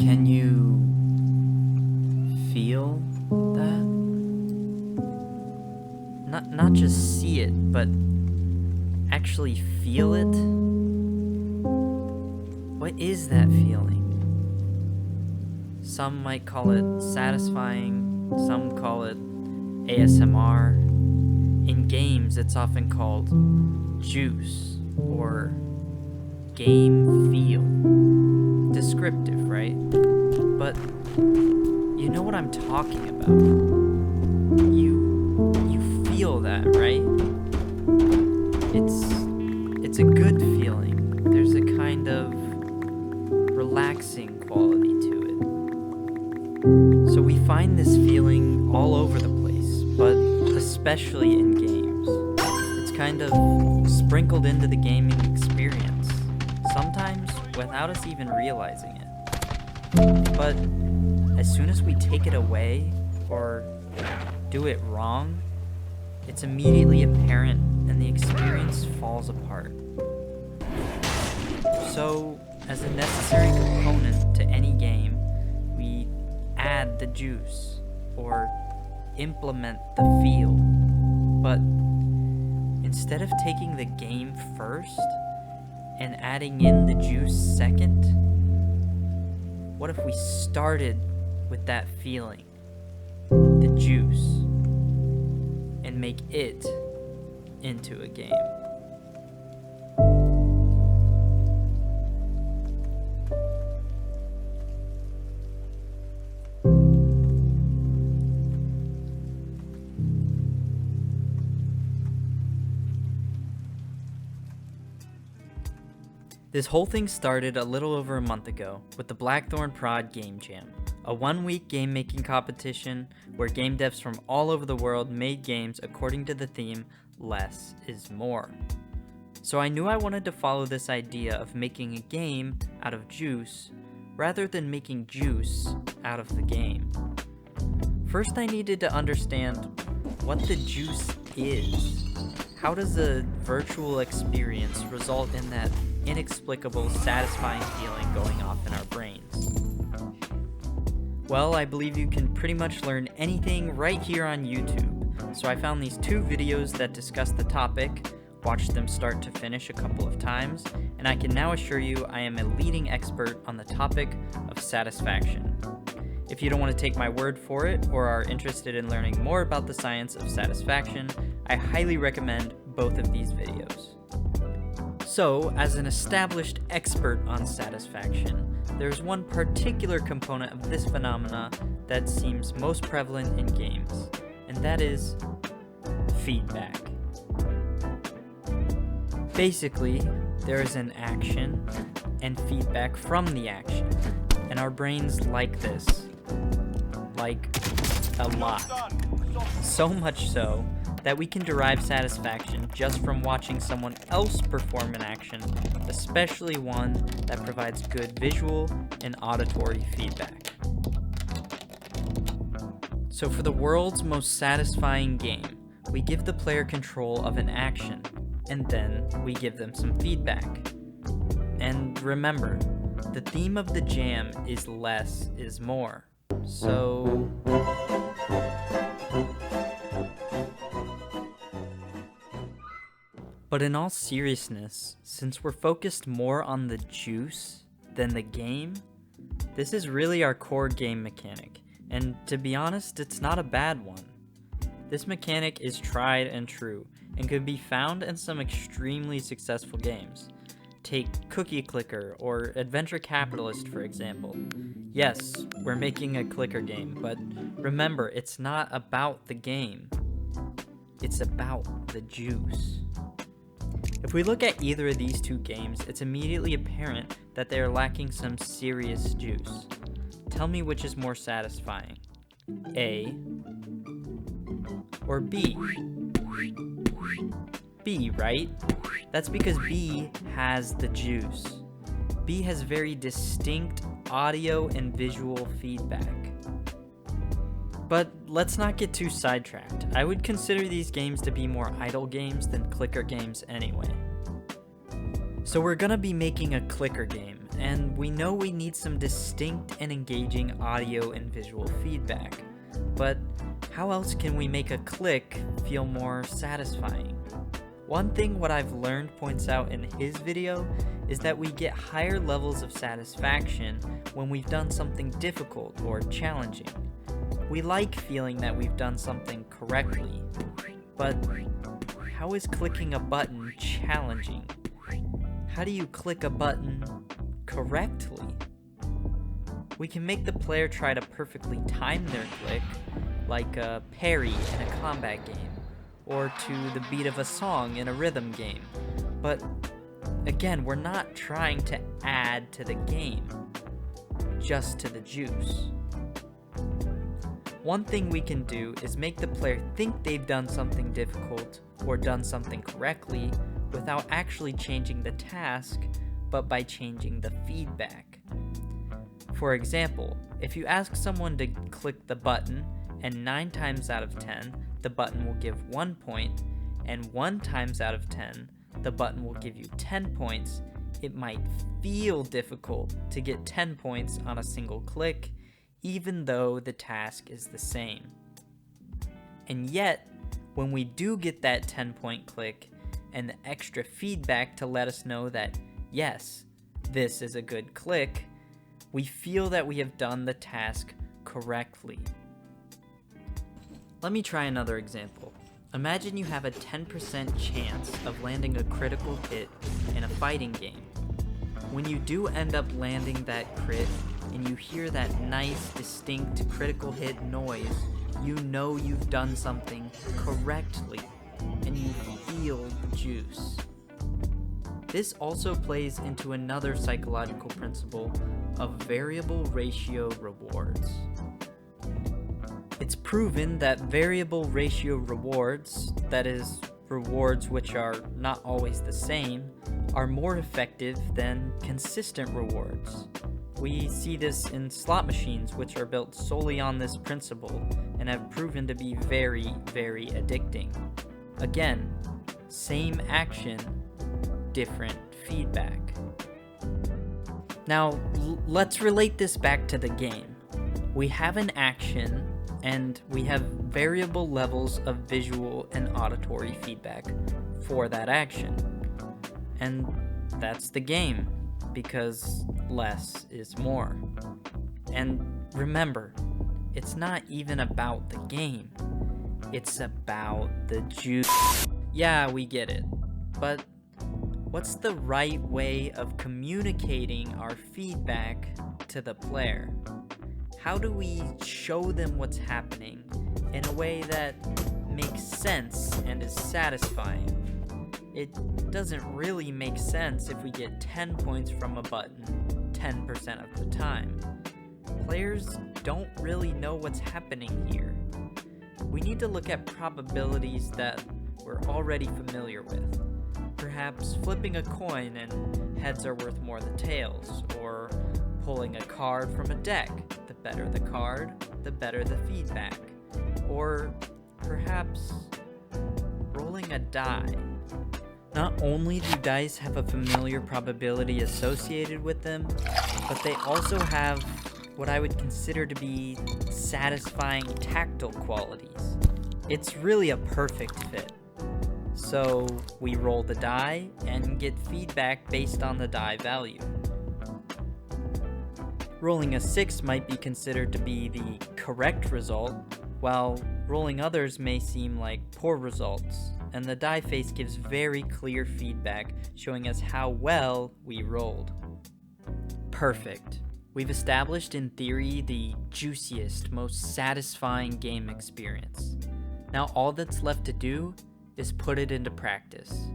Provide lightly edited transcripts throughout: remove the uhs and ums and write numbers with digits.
Can you feel that? Not just see it, but actually feel it? What is that feeling? Some might call it satisfying, some call it ASMR. In games, it's often called juice or game feel. Descriptive, right? But you know what I'm talking about. You feel that, right? It's a good feeling. There's a kind of relaxing quality to it. So we find this feeling all over the place, but especially in games. It's kind of sprinkled into the gaming experience, sometimes without us even realizing it. But as soon as we take it away or do it wrong, it's immediately apparent and the experience falls apart. So, as a necessary component to any game, we add the juice or implement the feel. But instead of taking the game first and adding in the juice second, what if we started with that feeling, the juice, and make it into a game? This whole thing started a little over a month ago with the Blackthorn Prod Game Jam, a one-week game-making competition where game devs from all over the world made games according to the theme, less is more. So I knew I wanted to follow this idea of making a game out of juice rather than making juice out of the game. First, I needed to understand what the juice is. How does a virtual experience result in that inexplicable, satisfying feeling going off in our brains? Well, I believe you can pretty much learn anything right here on YouTube. So I found these two videos that discuss the topic, watched them start to finish a couple of times, and I can now assure you I am a leading expert on the topic of satisfaction. If you don't want to take my word for it or are interested in learning more about the science of satisfaction, I highly recommend both of these videos. So, as an established expert on satisfaction, there's one particular component of this phenomena that seems most prevalent in games, and that is feedback. Basically, there is an action and feedback from the action, and our brains like this. Like, a lot. So much so that we can derive satisfaction just from watching someone else perform an action, especially one that provides good visual and auditory feedback. So for the world's most satisfying game, we give the player control of an action, and then we give them some feedback. And remember, the theme of the jam is less is more. So but in all seriousness, since we're focused more on the juice than the game, this is really our core game mechanic, and to be honest, it's not a bad one. This mechanic is tried and true, and can be found in some extremely successful games. Take Cookie Clicker or Adventure Capitalist, for example. Yes, we're making a clicker game, but remember, it's not about the game. It's about the juice. If we look at either of these two games, it's immediately apparent that they are lacking some serious juice. Tell me which is more satisfying, A or B? B, right? That's because B has the juice. B has very distinct audio and visual feedback. But let's not get too sidetracked. I would consider these games to be more idle games than clicker games anyway. So we're gonna be making a clicker game, and we know we need some distinct and engaging audio and visual feedback. But how else can we make a click feel more satisfying? One thing what I've learned points out in his video is that we get higher levels of satisfaction when we've done something difficult or challenging. We like feeling that we've done something correctly, but how is clicking a button challenging? How do you click a button correctly? We can make the player try to perfectly time their click, like a parry in a combat game, or to the beat of a song in a rhythm game. But again, we're not trying to add to the game, just to the juice. One thing we can do is make the player think they've done something difficult or done something correctly without actually changing the task, but by changing the feedback. For example, if you ask someone to click the button and 9 times out of 10, the button will give 1 point, and 1 times out of 10, the button will give you 10 points, it might feel difficult to get 10 points on a single click, even though the task is the same. And yet, when we do get that 10-point click and the extra feedback to let us know that, yes, this is a good click, we feel that we have done the task correctly. Let me try another example. Imagine you have a 10% chance of landing a critical hit in a fighting game. When you do end up landing that crit and you hear that nice, distinct critical hit noise, you know you've done something correctly and you feel the juice. This also plays into another psychological principle of variable ratio rewards. It's proven that variable ratio rewards, that is, rewards which are not always the same, are more effective than consistent rewards. We see this in slot machines, which are built solely on this principle and have proven to be very, very addicting. Again, same action, different feedback. Now, let's relate this back to the game. We have an action, and we have variable levels of visual and auditory feedback for that action. And that's the game, because less is more. And remember, it's not even about the game. It's about the juice. Yeah, we get it. But what's the right way of communicating our feedback to the player? How do we show them what's happening in a way that makes sense and is satisfying? It doesn't really make sense if we get 10 points from a button 10% of the time. Players don't really know what's happening here. We need to look at probabilities that we're already familiar with. Perhaps flipping a coin and heads are worth more than tails, or pulling a card from a deck. The better the card, the better the feedback. Or perhaps rolling a die. Not only do dice have a familiar probability associated with them, but they also have what I would consider to be satisfying tactile qualities. It's really a perfect fit. So we roll the die and get feedback based on the die value. Rolling a 6 might be considered to be the correct result, while rolling others may seem like poor results, and the die face gives very clear feedback showing us how well we rolled. Perfect. We've established in theory the juiciest, most satisfying game experience. Now all that's left to do is put it into practice.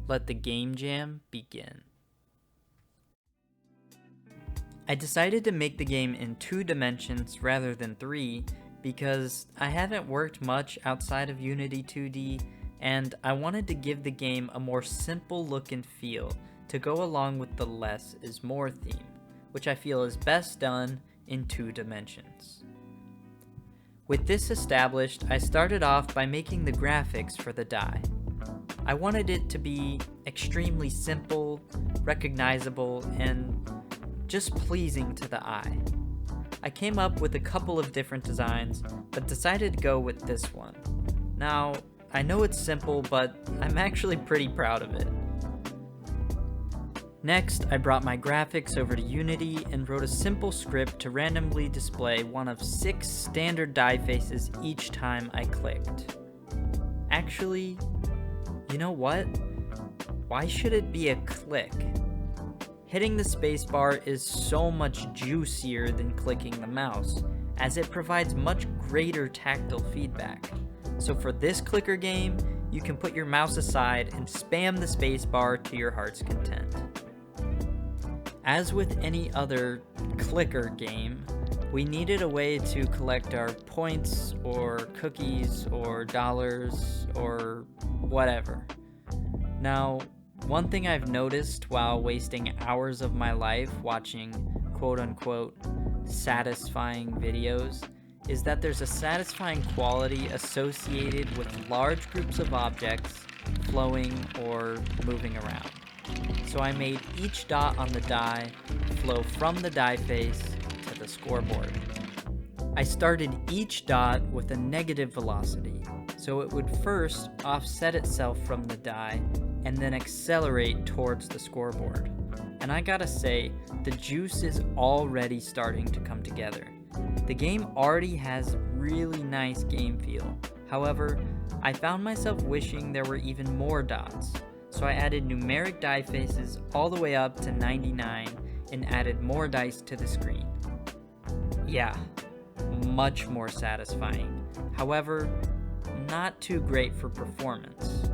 Let the game jam begin. I decided to make the game in 2 dimensions rather than 3 because I haven't worked much outside of Unity 2D, and I wanted to give the game a more simple look and feel to go along with the less is more theme, which I feel is best done in 2 dimensions. With this established, I started off by making the graphics for the die. I wanted it to be extremely simple, recognizable, and just pleasing to the eye. I came up with a couple of different designs, but decided to go with this one. Now, I know it's simple, but I'm actually pretty proud of it. Next, I brought my graphics over to Unity and wrote a simple script to randomly display one of 6 standard die faces each time I clicked. Actually, you know what? Why should it be a click? Hitting the spacebar is so much juicier than clicking the mouse, as it provides much greater tactile feedback. So for this clicker game, you can put your mouse aside and spam the spacebar to your heart's content. As with any other clicker game, we needed a way to collect our points or cookies or dollars or whatever. Now, one thing I've noticed while wasting hours of my life watching quote-unquote satisfying videos is that there's a satisfying quality associated with large groups of objects flowing or moving around. So I made each dot on the die flow from the die face to the scoreboard. I started each dot with a negative velocity, so it would first offset itself from the die and then accelerate towards the scoreboard. And I gotta say, the juice is already starting to come together. The game already has really nice game feel. However, I found myself wishing there were even more dots. So I added numeric die faces all the way up to 99 and added more dice to the screen. Yeah, much more satisfying. However, not too great for performance.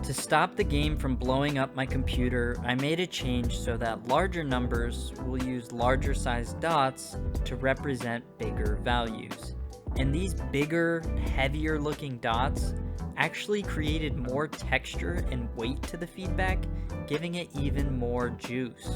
To stop the game from blowing up my computer, I made a change so that larger numbers will use larger sized dots to represent bigger values. And these bigger, heavier looking dots actually created more texture and weight to the feedback, giving it even more juice.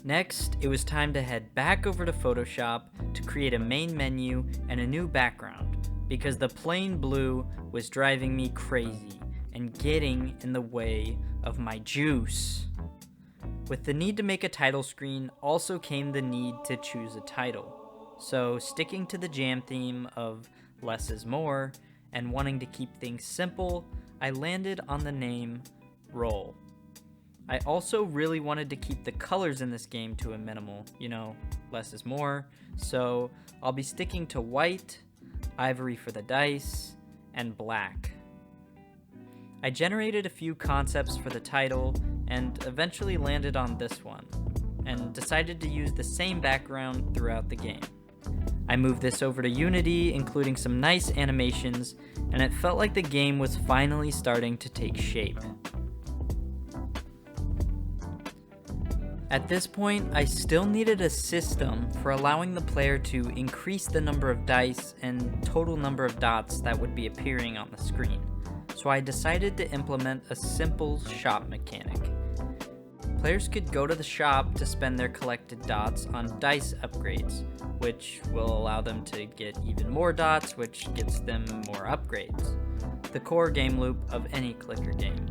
Next, it was time to head back over to Photoshop to create a main menu and a new background, because the plain blue was driving me crazy and getting in the way of my juice. With the need to make a title screen also came the need to choose a title. So sticking to the jam theme of less is more, and wanting to keep things simple, I landed on the name Roll. I also really wanted to keep the colors in this game to a minimal, less is more, so I'll be sticking to white, ivory for the dice, and black. I generated a few concepts for the title, and eventually landed on this one, and decided to use the same background throughout the game. I moved this over to Unity, including some nice animations, and it felt like the game was finally starting to take shape. At this point, I still needed a system for allowing the player to increase the number of dice and total number of dots that would be appearing on the screen, so I decided to implement a simple shop mechanic. Players could go to the shop to spend their collected dots on dice upgrades, which will allow them to get even more dots, which gets them more upgrades. The core game loop of any clicker game.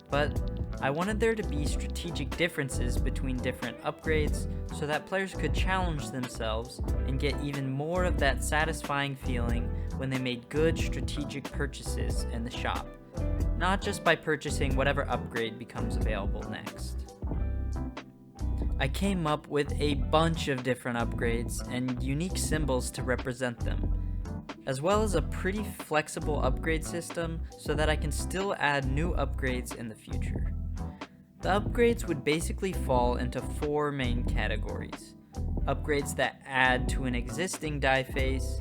But I wanted there to be strategic differences between different upgrades so that players could challenge themselves and get even more of that satisfying feeling when they made good strategic purchases in the shop, not just by purchasing whatever upgrade becomes available next. I came up with a bunch of different upgrades and unique symbols to represent them, as well as a pretty flexible upgrade system so that I can still add new upgrades in the future. The upgrades would basically fall into 4 main categories: upgrades that add to an existing die face,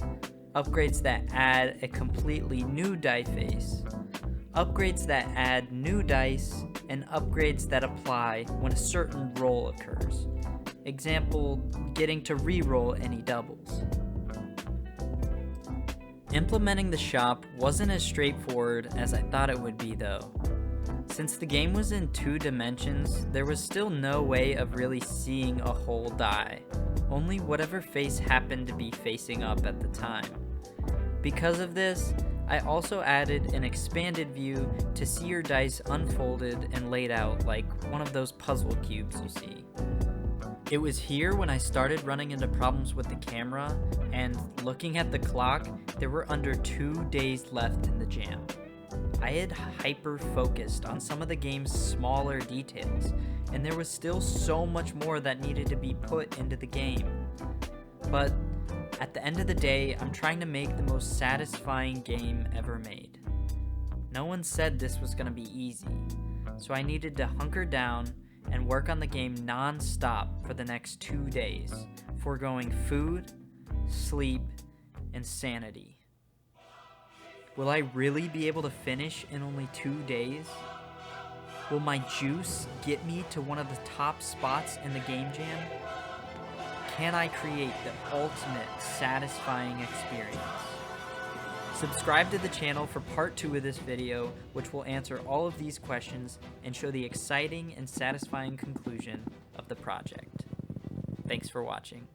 upgrades that add a completely new die face, upgrades that add new dice, and upgrades that apply when a certain roll occurs. Example, getting to re-roll any doubles. Implementing the shop wasn't as straightforward as I thought it would be though. Since the game was in 2 dimensions, there was still no way of really seeing a whole die, only whatever face happened to be facing up at the time. Because of this, I also added an expanded view to see your dice unfolded and laid out like one of those puzzle cubes you see. It was here when I started running into problems with the camera, and looking at the clock, there were under 2 days left in the jam. I had hyper-focused on some of the game's smaller details, and there was still so much more that needed to be put into the game. But at the end of the day, I'm trying to make the most satisfying game ever made. No one said this was going to be easy, so I needed to hunker down and work on the game non-stop for the next 2 days, foregoing food, sleep, and sanity. Will I really be able to finish in only 2 days? Will my juice get me to one of the top spots in the game jam? Can I create the ultimate satisfying experience? Subscribe to the channel for part 2 of this video, which will answer all of these questions and show the exciting and satisfying conclusion of the project. Thanks for watching.